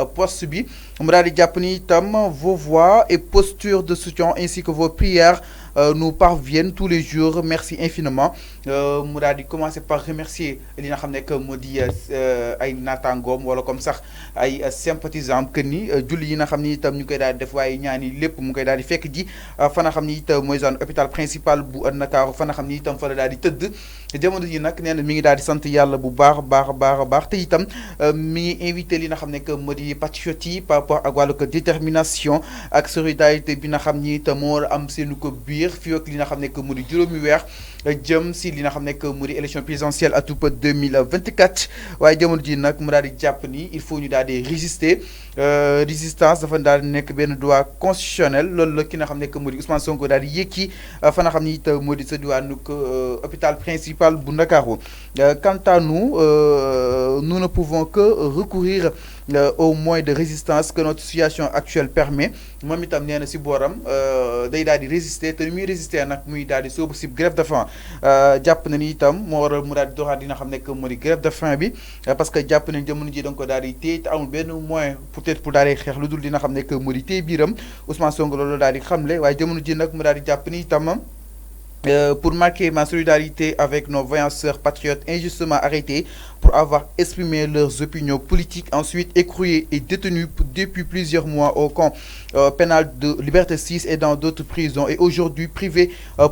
poste bi mu daal di jàpp ni itam vos voix et postures de soutien ainsi que vos prières nous parviennent tous les jours merci infiniment mu daal di commencer par remercier li nga xam ne que moo di ay naataangoom wala comme sax ay sympathisants que ni julli yi nga xam ni itam ñu koy daal di def waaye ñaan yi lépp mu koy daal di fekk ji fa nga xam ni itam mooy zone hôpital principal bu Ndakaaru fa nga xam ni itam fa la daal di tëdd jamono ji nag nee na mi ngi daal di sant yàlla bu baax a baax te itam mi ngi invité li nga xam ne que moo di patriotes yi par rapport ak wàllu ko détermination ak solidarité bi nga xam ni itam moo am seenu ko biir fii ak li nga xam ne que moo di juróomi weer jëm si li nga xam ne que moo di élection présidentielle atub 2024 waaye jamono ji nag mu daal di jàpp ni il faut ñu daal di résister résistance dafa daal di nekk benn droit constitutionnel loolu la ki nga xam ne que moo di Ousmane Sonko daal di yëkki fa nga xam ni it moo di sa diwaanu hôpital principal bu Ndakaaru quant à nous nous ne pouvons que recourir aux moyens de résistance que notre situation actuelle permet moom itam nee na si booram day daal di résister te ni muy résister nag muy daal di soobu si grève de faim jàpp na ni itam moo waral mu daal di doxaat dina xam ne que moo di grève de faim bi parce que jàpp nañ jamono ji da nga ko daal di téye te amul benn moyen peut-être pour daal di xeex lu dul dina xam ne que moo di téye biiram Ousmane Sonko loolu daal di xamle waaye jamono ji nag mu daal di jàpp ni itam pour marquer ma solidarité avec nos vaillants sœurs patriotes injustement arrêtés pour avoir exprimé leurs opinions politiques, ensuite écroués et détenus depuis plusieurs mois au camp pénal de Liberté 6 et dans d'autres prisons, et aujourd'hui privés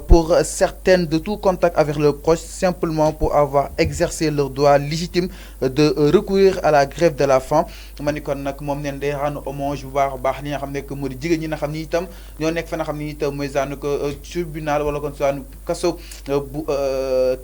pour certaines de tout contact avec leurs proches, simplement pour avoir exercé leur droit légitime de recourir à la grève de la faim. ma ni kon nag moom neen day rendre hommage bu baax a baax li nga xam ne que moo di jigéen ñi nga xam ni itam ñoo nekk fa nga xam ni itam mooy zaanu ko tribunal wala kon zaanu kaso bu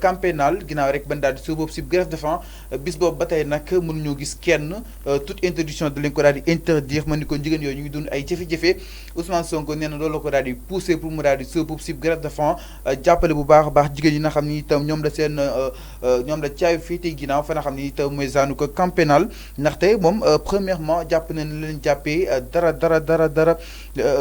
camp pénal ginnaaw rek ban daal di boobu si grève de faim bis boobu ba tey nag mënuñoo gis kenn toute interdiction de leen ko daal di interdire ma ni kon jigéen yooyu ñu ngi dund ay jafe-jafe Ousmane Sonko nee na loolu la ko daal di poussé pour mu daal di boobu si grève de faim jàppale bu baax a baax jigéen ñi nga xam ni itam ñoom la seen ñoom la caayu fii tey ginnaaw fa nga xam ni itam mooy zaanu ko camp pénal ndaxte moom premièrement jàpp nañ leen jàppee dara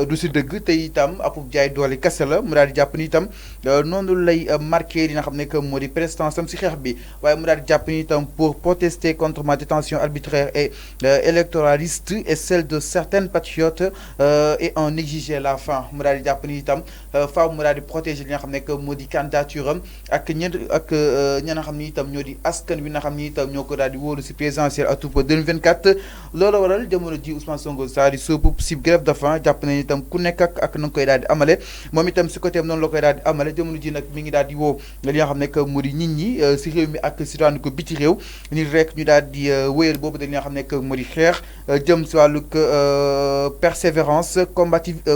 du si dëgg te itam apub jaay doole kese la mu daal di jàpp ni itam noonu lay marqué li nga xam ne que moo di prestance am si xeex bi waaye mu daal di jàpp ni itam pour protester contre ma détention arbitraire et électoraliste et celle de certaines patriotes et en exiger la fin mu daal di jàpp ni itam faaw mu daal di protéger li nga xam ne que moo di candidature am ak ñi nga xam ni itam ñoo di askan wi nga xam ni itam ñoo ko daal di wóolu si présidentielle atub 2024 loolu waral jamono ji Ousmane Sonko saa di soobu si grève de faim jàpp nañu itam ku nekk ak na nga koy daal di amale moom itam si côté am noonu la koy daal di amale jamono ji nag mi ngi daal di woo li nga xam ne que moo di nit ñi si réew mi ak si daanu ko biti réew nit rek ñu daal di wéyal boobu dañ nga xam ne que moo di xeex jëm si wàllu persévérance combativité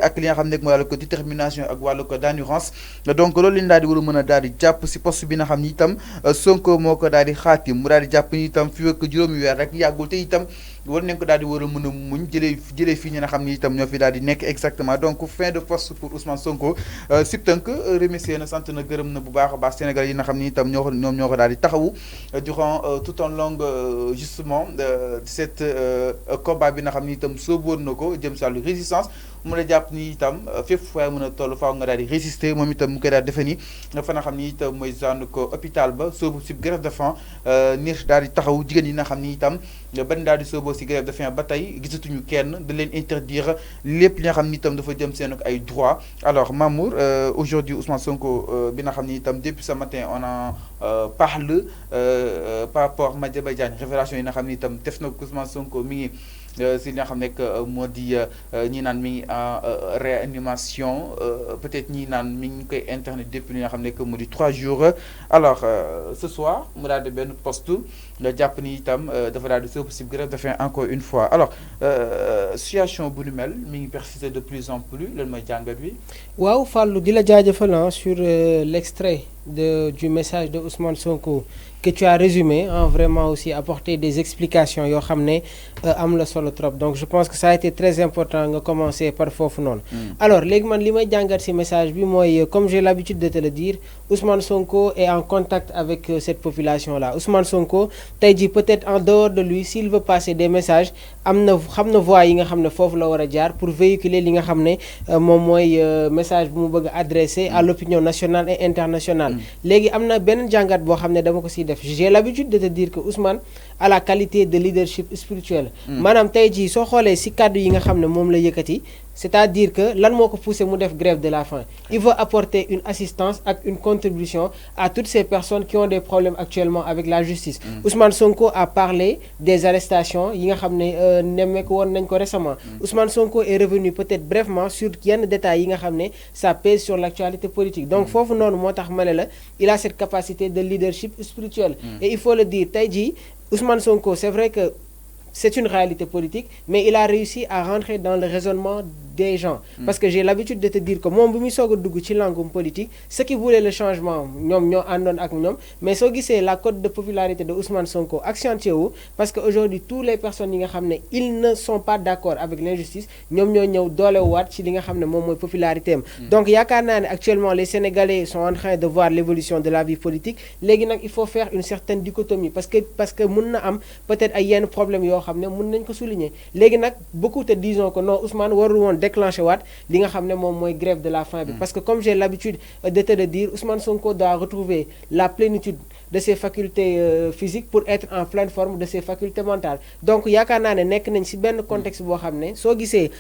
ak li nga xam ne mooy wàllu ko détermination ak wàllu ko d'endurance donc loolu lañ daal di war a mën a daal di jàpp si poste bi nga xam ni itam Sonko moo ko daal di xaatim mu daal di jàpp ni itam fii ak juróomi weer rek yàggul te itam war nañ ko daal di war a mën a muñ jëlee fii ñi nga xam ni itam ñoo fi daal di nekk exactement donc fin de poste pour Ousmane Sonko sib tënk remercier na sant na gërëm na bu baax a baax Sénégal yi nga xam ni itam ñoom ñoo ko daal di taxawu durant tout un long justement cette combat bi nga xam ni itam sóoboon na ko jëm si wàllu résistance mu la jàpp ni itam fépp fooy mën a toll faaw nga daal di résister moom itam mu koy daal di defe ni fa nga xam ni itam mooy zone ko hôpital ba soobu si grève de faim nir daal di taxaw jigéen yi nga xam ni itam ban daal di sooboo si grève de faim ba tey gisatuñu kenn da leen interdire lépp li nga xam ni itam dafa jëm seen ak ay droits alors Mamour aujourd'hui Ousmane Sonko bi nga xam ni itam depuis ce matin on en parle par rapport Madiambal Diagne révélation yi nga xam ni itam def na Ousmane Sonko mi ngi si li nga xam ne moo di ñii naan mi ngi en réanimation peut-être ñii naan mi ngi koy internet depuis li nga xam ne moo di 3 jours alors ce soir mu daal di benn poste nga jàpp ni itam dafa daal di sóobu si grève de faim encore une fois alors situation bu nu mel mi ngi persister de plus en plus lan mooy jàngat bi. waaw Fallou di la jaajëfal sur l'extrait du message de Ousmane Sonko que tu as résumé, vraiment aussi apporter des explications yoo xam ne am la solo trop donc je pense que ça a été très important nga commencer par foofu noonu. alors léegi man li may jàngat ci message bi mooy comme j'ai l'habitude de te le dire Ousmane Sonko est en contact avec cette population là Ousmane Sonko tey jii peut-être en dehors de lui s'il veut passer des messages am na xam na voix yi nga xam ne foofu la war a jaar pour véhiculer li nga xam ne moom mooy message bu mu bëgg a adresser à l'opinion nationale et internationale. léegi am na benn jàngat boo xam ne dama ko siy def j'ai l'habitude de te dire que Ousmane à la qualité de leadership spirituel. Madame tey jii soo xoolee si cadre yi nga xam ne moom la yëkkati, c'est-à-dire que lan moo ko poussé mu def grève de la faim. Il veut apporter une assistance et une contribution à toutes ces personnes qui ont des problèmes actuellement avec la justice. Ousmane Sonko a parlé des arrestations yi nga xam ne nemmeeku woon nañ ko récemment. Ousmane Sonko est revenu peut-être brièvement sur yenn détails yi nga xam ne ça pèse sur l'actualité politique. Donc foofu noonu moo tax ma ne la il a cette capacité de leadership spirituel. Et il faut le dire tey jii Ousmane Sonko c'est vrai que c'est une réalité politique, mais il a réussi à rentrer dans le raisonnement des gens. Parce que j'ai l'habitude de te dire que mon bimi sogo dugg ci langue politique, ceux qui voulaient le changement, ñom ñoo andon ak ñom, mais so gissé la cote de popularité de Ousmane Sonko accentué wu parce que aujourd'hui tous les personnes yi nga xamné ils ne sont pas d'accord avec l'injustice, ñom ñoo ñew dolé wat ci li nga xamné mom moy popularité am. Donc yakarna né actuellement les Sénégalais sont en train de voir l'évolution de la vie politique. Légui nak il faut faire une certaine dichotomie parce que mën na am peut-être ay yenn problème yo xamné mën nañ ko souligner. Légui nak beaucoup te disons que non Ousmane waru won déclenché waat li nga xam ne moom mooy grève de la faim bi parce que comme j'ai l'habitude de te le dire Ousmane Sonko doit retrouver la plénitude de ses facultés physiques pour être en pleine forme de ses facultés mentales. Donc yaakaar naa ne nekk nañ ci benn contexte boo xam ne soo gisee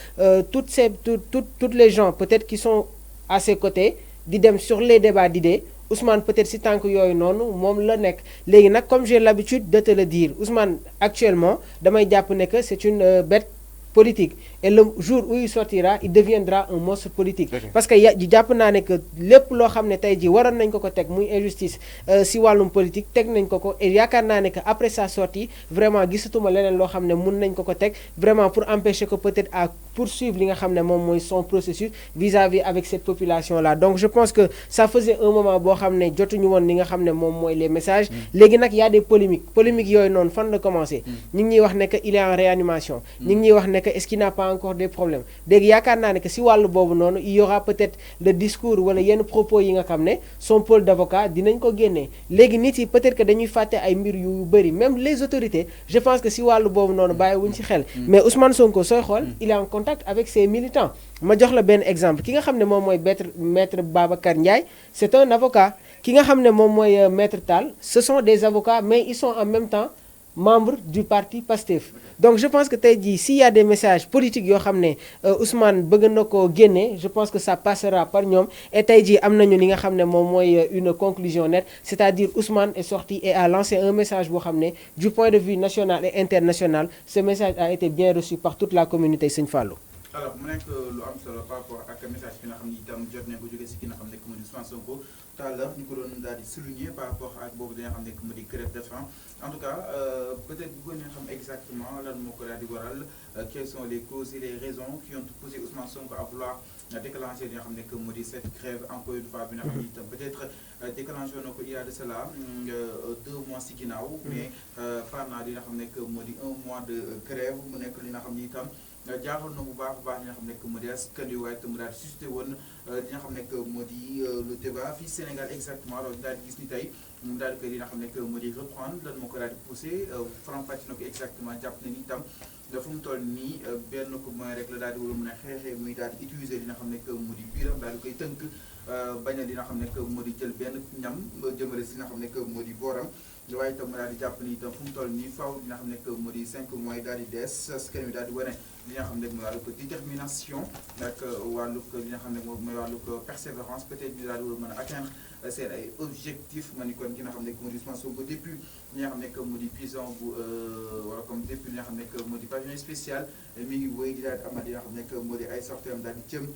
toutes les gens peut-être qui sont à ses côtés di dem sur les débats d'idées Ousmane peut-être si tant que yooyu noonu moom la nekk léegi nag comme j'ai l'habitude de te le dire Ousmane actuellement damay jàpp ne que c'est une bête politique et le jour où il sortira il deviendra un monstre politique. Parce que jàpp naa ne que lépp loo xam ne tey jii waroon nañ ko teg muy injustice si wàllum politique teg nañ ko et yaakaar naa ne que après sa sortie vraiment gisatuma leneen loo xam ne mun nañ ko teg vraiment pour empêcher que peut-être à poursuivre li nga xam ne moom mooy son processus vis-à-vis avec cette population là. Donc je pense que ça faisait un moment boo xam ne jotuñu woon li nga xam ne moom mooy les messages. Léegi nag y a des polémiques yooyu noonu fan la commencé. ñu ngi ñuy wax ne que il est en réanimation. ñu ngi ñuy wax ne que est-ce qu'il n'a pas encore des problèmes. Léegi yaakaar naa ne que si wàllu boobu noonu il y aura peut-être le discours wala yenn propos yi nga xam ne son pôle d'avocat dinañ ko génnee. Léegi nit yi peut-être que dañuy fàtte ay mbir yu bëri même les autorités je pense que si wàllu boobu noonu bàyyiwuñ ci xel. Mais Ousmane Sonko sooy xool il est en contact avec ses militants. Ma jox la benn exemple ki nga xam ne moom mooy maître Babacar Ndiaye c'est un avocat ki nga xam ne moom mooy maître Tall ce sont des avocats mais ils sont en même temps membres du parti PASTEF. Donc je pense que tey jii s'il y a des messages politiques yoo xam ne Ousmane bëgg na ko génne je pense que ça passera par ñoom et tey jii am nañu li nga xam ne moom mooy une conclusion nette c'est-à-dire Ousmane est sorti et a lancé un message boo xam ne du point de vue national et international ce message a été bien reçu par toute la communauté Sëñ Fallou. Alors mu nekk lu am solo par rapport ak message bi nga xam ne itam jot nañ ko jógee si ki nga xam ne mu di Ousmane Sonko tout à l'heure ñu ko doon daal di souligner par rapport ak boobu dañoo xam ne mu di grève de faim en tout cas peut-être bëggoon nañu xam exactement lan moo ko daal di waral quelles sont les causes et les raisons qui ont poussé Ousmane Sonko à vouloir déclencher li nga xam ne mu di cette grève encore une fois bi nga xam ne itam peut-être déclenché na ko il y a de cela 2 mois si ginnaaw mais pendant li nga xam ne mu di 1 mois de grève mu nekk li nga xam ne itam jaaxal na bu baax a baax li nga xam ne moo di askan wi waaye itam mu daal di suscité woon li nga xam ne moo di le débat fii Sénégal exactement alors daal di gis ni tey mu daal di koy li nga xam ne moo di reprendre lan moo ko daal di poussé faram-fàcce na ko exactement jàpp na ni itam fu mu toll nii benn ko mooy rek la daal di war a mën a xeexee muy daal di utiliser li nga xam ne moo di biiram daal di koy tënk bañ a li nga xam ne moo di jël benn ñam jëmale si li nga xam ne moo di booram. waaye itam daal di jàpp ni itam fu mu toll nii faaw li nga xam ne moo di 5 mois daal di des askan wi daal di wane li nga xam ne mooy wàllug détermination ak wàllug li nga xam ne mooy wàllug persévérance peut-être ñu daal di war a mën a atteindre seen ay objectifs ma ni kon ki nga xam ne moo di Ousmane Sonko depuis li nga xam ne moo di prison bu wala comme depuis li nga xam ne moo di pavillon spécial mi ngi wéy di daal di amal li nga xam ne moo di ay sorties am daal di jëm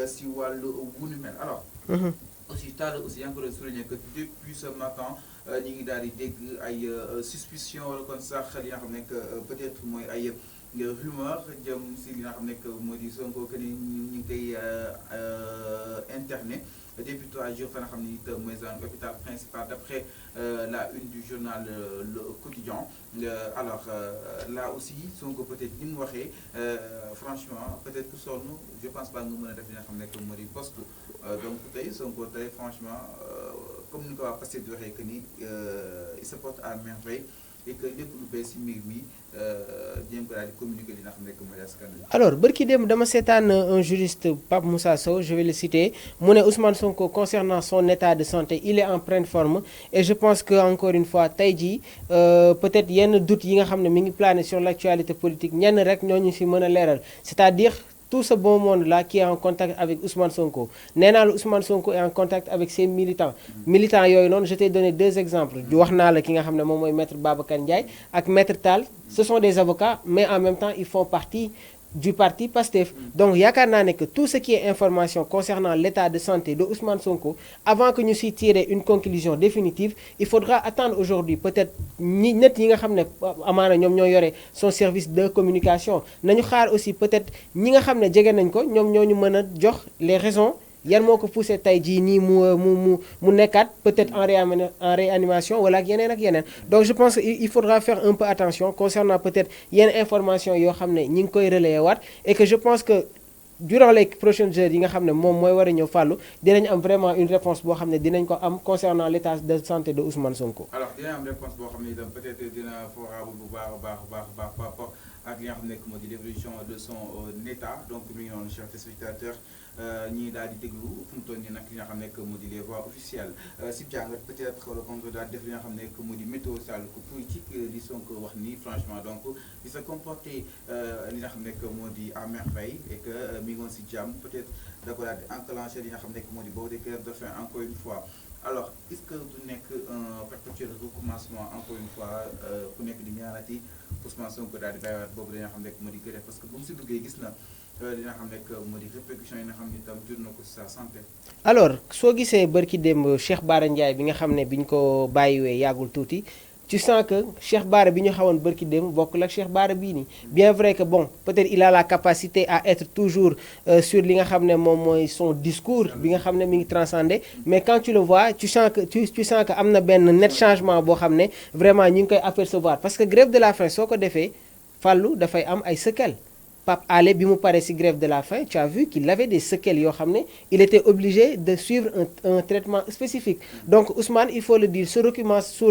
si wàllu wu nu mel alors. aussi taal aussi yaa ngi ko doon souligner que depuis ce matin ñu ngi daal di dégg ay suspicion wala kon sax li nga xam ne peut-être mooy ay rumeur jëm si li nga xam ne moo di Sonko que ni ñu ngi koy interné depuis 3 jours fa nga xam ne it mooy hôpital principal d'après la une du journal Le Quotidien alors là aussi Sonko peut-être ni mu waxee franchement peut-être que sonn je pense pas nga mën a def li nga xam ne moo di poste donc tey Sonko tey franchement comme ni ko waa Pastef di waxee que ni il se porte à merveille et que lépp lu bees si mbir mi jéem Alors barki dem dama seetaan un juriste Pape Moussa Sow, je vais le citer, mu ne Ousmane Sonko concernant son état de santé il est en pleine forme et je pense que encore une fois tey jii peut-être yenn doute yi nga xam ne mi ngi plané sur l'actualité politique ñenn rek ñoo ñu si mën a leeral, c'est-à-dire tout ce bon monde-là qui est en contact avec Ousmane Sonko. Nénal Ousmane Sonko est en contact avec ses militants. Militants yoy non, je t'ai donné deux exemples. Du wax na la ki nga xamné mom moy maître Babacar Ndiaye ak maître Tall, ce sont des avocats mais en même temps ils font partie du parti PASTEF. Donc yaakaar naa ne que tout ce qui est information concernant l'état de santé de Ousmane Sonko, avant que nous si tirer une conclusion définitive, il faudra attendre aujourd'hui peut-être ñi net yi nga xam ne amaana ñoom ñoo yore son service de communication nañu xaar aussi peut-être ñi nga xam ne jege nañ ko ñoom ñoo ñu mën a jox les raisons yan moo ko poussé tey jii nii mu nekkaat peut-être en réanimation wala ak yeneen ak yeneen. Donc je pense qu'il faudra faire un peu attention concernant peut-être yenn information yoo xam ne ñi ngi koy relayer waat et que je pense que durant les prochaines heures yi nga xam ne moom mooy war a ñëw fàllu dinañ am vraiment une réponse boo xam ne dinañ ko am concernant l'état de santé de Ousmane Sonko. Alors dina am réponse boo xam ne itam peut-être dina favorable bu baax par rapport ak li nga xam ne moo di l'évolution de son état. Donc mi ngi noonu chers téléspectateurs ñii daal di déglu fu mu toll nii nag li nga xam ne moo di les voix officielles si jàngat peut-être comme daal def li nga xam ne moo di météo sall ko politique li Sonko wax nii franchement donc di sa comporter li nga xam ne moo di à merveille et que mi ngi woon si jàmm peut-être da ko daal di enclencher li nga xam ne moo di boobu des grèves de faim encore une fois. Alors est-ce que du nekk un perpétuel recommencement encore une fois ku nekk di ñaanati Ousmane Sonko daal di bàyyiwaat boobu li nga xam ne moo di grève parce que bu mu si duggee gis na li nga xam ne moo di répercussions yi nga xam ne itam jur na ko si sa santé. Alors soo gisee barki démb Cheikh Bara Ndiaye bi nga xam ne bi ñu ko bàyyiwee yàggul tuuti tu sens que Cheikh Bara bi ñu xawoon barki démb bokkul ak Cheikh Bara bii nii bien vrai que bon peut-être il a la capacité à être toujours sur li nga xam ne moom mooy son discours bi nga xam ne mi ngi transcender mais quand tu le vois tu sens que am na benn net changement boo xam ne vraiment ñu ngi koy apercevoir parce que grève de la faim soo ko defee fàllu dafay am ay séquelles. Pape Alé bi mu paré ci grève de la faim tu as vu qu'il avait des séquelles yoo xam ne il était obligé de suivre un traitement spécifique donc Ousmane il faut le dire su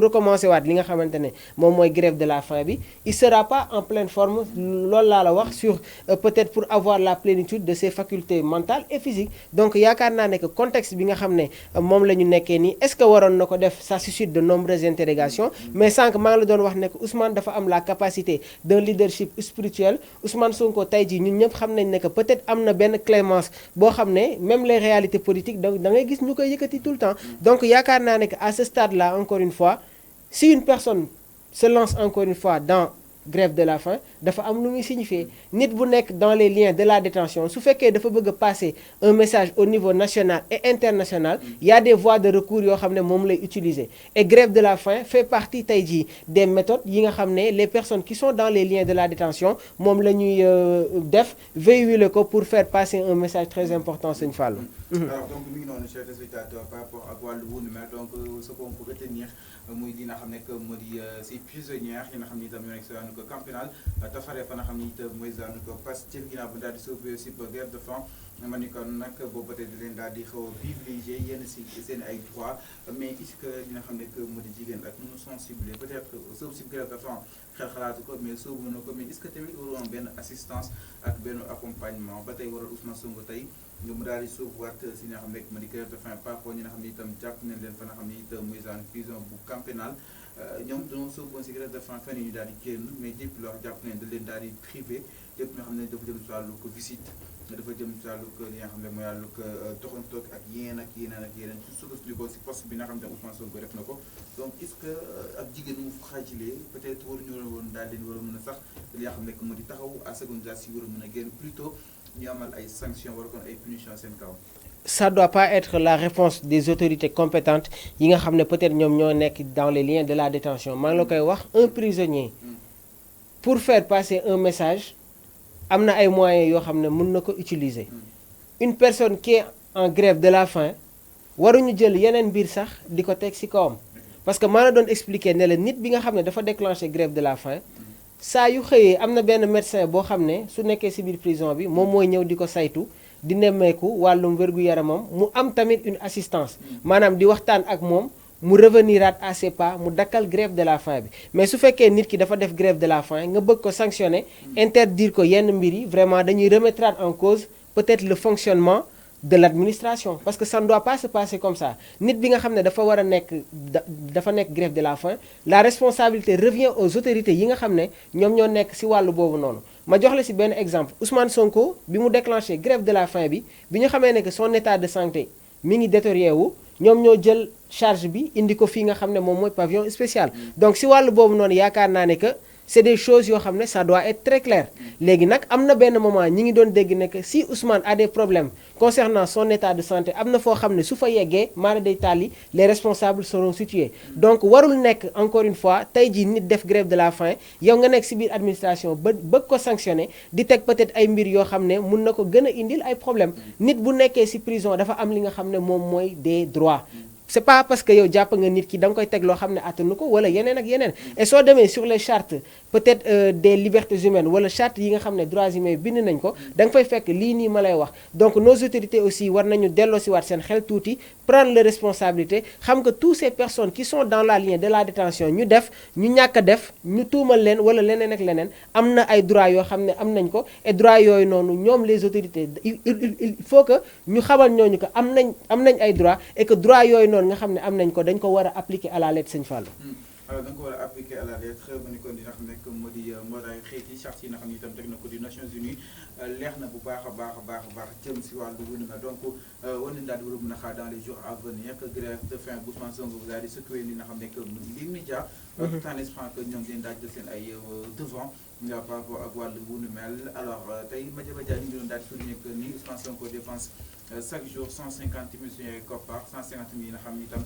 recommencer waat li nga xamante ne moom mooy grève de la faim bi il sera pas en pleine forme loolu laa la wax sur peut-être pour avoir la plénitude de ses facultés mentales et physiques donc yaakaar naa ne que contexte bi nga xam ne moom la ñu nekkee nii est-ce que waroon na ko def ça suscite de nombreuses interrogations mais sànq maa ngi la doon wax ne que Ousmane dafa am la capacité d'un leadership spirituel Ousmane Sonko tey jii ñun ñëpp xam nañ ne que peut-être am na benn clémence boo xam ne même les réalités politiques donc da ngay gis ñu koy yëkkati tout le temps donc yaakaar naa ne que à ce stade là encore une fois si une personne se lance encore une fois dans grève de la faim dafa am lu muy signifier nit bu nekk dans les liens de la détention su fekkee dafa bëgg a passer un message au niveau national et international il y a des voies de recours yoo xam ne moom lay utiliser et grève de la faim fait partie tey jii des méthodes yi nga xam ne les personnes qui sont dans les liens de la détention moom la ñuy def véhiculer ko pour faire passer un message très important Sëñ Fallou. Alors donc mi ngi noonu chers téléspectateurs par rapport ak wàllu wu ni mel donc ce qu'on peut retenir muy li nga xam ne moo di ces prisonnières yi nga xam ne itam ñoo nekk si wàllu ko camp pénal tafaree fa nga xam ne itam mooy wàllu ko Pastef ginnaaw bu daal di sauver aussi grève de faim ma ni kon nag boobu peut-être di leen daal di xaw a privilégier yenn si seen ay droits mais est-ce que li nga xam ne moo di jigéen ak nu mu sensible peut-être soobu si grève de faim xel xalaatu ko mais soobu na ko mais est-ce que tamit waroon benn assistance ak benn accompagnement ba tey waral Ousmane Sonko tey ñu mu daal di sauvewaat si nga xam ne moo di grève de faim par rapport ñi nga xam ne itam jàpp nañ leen fa nga xam ne itam mooy en prison bu camp pénal ñoom dañoo sooboon si grève de faim fan yi ñu daal di génn mais depuis lors jàpp nañ da leen daal di privé lépp nga xam ne dafa jëm si wàllu ko visite dafa jëm si wàllu ko li nga xam ne mooy wàllu ko doxantoog ak yeneen ak yeneen ak yeneen su sukkandiku si poste bi nga xam ne Ousmane Sonko def na ko donc est-ce que ak jigéen mu fragilisé peut-être waruñu woon daal leen war a mën a sax li nga xam ne moo di taxaw à seconde si war a mën a génn plutôt ñu amal ay sanctions wala kon ay punitions seen kaw. Ça doit pas être la réponse des autorités compétentes yi nga xam ne peut-être ñoom ñoo nekk dans les liens de la détention maa ngi la koy wax un prisonnier pour faire passer un message am na ay moyens yoo xam ne mën na ko utiliser une personne qui est en grève de la faim waruñu jël yeneen mbir sax di ko teg ci kawam parce que maa la doon expliquer ne la nit bi nga xam ne dafa déclencher grève de la faim saa yu xëyee am na benn médecin boo xam ne su nekkee ci biir prison bi moom mooy ñëw di ko saytu di nemmeeku wàllum wér-gu-yaramam mu am tamit une assistance maanaam di waxtaan ak moom mu revenir à ses pas mu dakkal grève de la faim bi mais su fekkee nit ki dafa def grève de la faim nga bëgg ko sanctionner interdire ko yenn mbir yi vraiment dañuy remettre en cause peut-être le fonctionnement de l'administration parce que ça ne doit pas se passer comme ça nit bi nga xam ne dafa war a dafa nekk grève de la faim la responsabilité revient aux autorités yi nga xam ne ñoom ñoo nekk ci wàllu boobu noonu ma jox la ci benn exemple Ousmane Sonko bi mu déclenché grève de la faim bi ñu xamee ne que son état de santé mi ngi détérioré wu ñoom ñoo jël charge bi indi ko fii nga xam ne moom mooy pavillon spécial donc ci wàllu boobu noonu yaakaar naa ne que c'est des choses yoo xam ne ça doit être très clair léegi nag am na benn moment ñi ngi doon dégg ne que si Ousmane a des problèmes concernant son état de santé am na foo xam ne su fa yeggee maara day tàlli les responsables seront situés donc warul nekk encore une fois tey jii nit def grève de la faim yow nga nekk ci biir administration ba bëgg ko sanctionner di teg peut-être ay mbir yoo xam ne mun na ko gën a indil ay problèmes nit bu nekkee ci prison dafa am li nga xam ne moom mooy des droits c'est pas parce que yow jàpp nga nit ki da nga koy teg loo xam ne attanu ko wala yeneen ak yeneen et soo demee sur les chartes peut-être des libertés humaines wala charte yi nga xam ne droits humains bind nañ ko da nga fay fekk lii nii ma lay wax donc nos autorités aussi war nañu delloo si waat seen xel tuuti prendre les responsabilités xam que toutes ces personnes qui sont dans la ligne de la détention ñu def ñu ñàkk a def ñu tuumal leen wala leneen ak leneen am na ay droits yoo xam ne am nañ ko et droits yooyu noonu ñoom les autorités il faut que ñu xamal ñooñu que am nañ ay droits et que droits yooyu noonu nga xam ne am nañ ko dañ ko war a appliquer à la lettre Sëñ Fallou. alors da nga ko war a appliquer à la lettre mu ne kon dina xam ne moo di mbootaay xeeti charte yi nga xam ne itam teg na ko di Nations Unies leex na bu baax a baax jëm si wàllu wu mel donc war nañu daal di war a mën a xaar dans les jours à venir que grève de faim bu Ousmane Sonko daal di secouer li nga xam ne que l'immédiat tout en espérant que ñoom dinañ daal jël seen ay devant par rapport ak wàllu wu mel alors tey Madiambal Diagne ñu ngi doon daal di souligner que ni Ousmane Sonko dépense chaque jour 150 000 suñu ay koppar 150 000 yi nga xam ni itam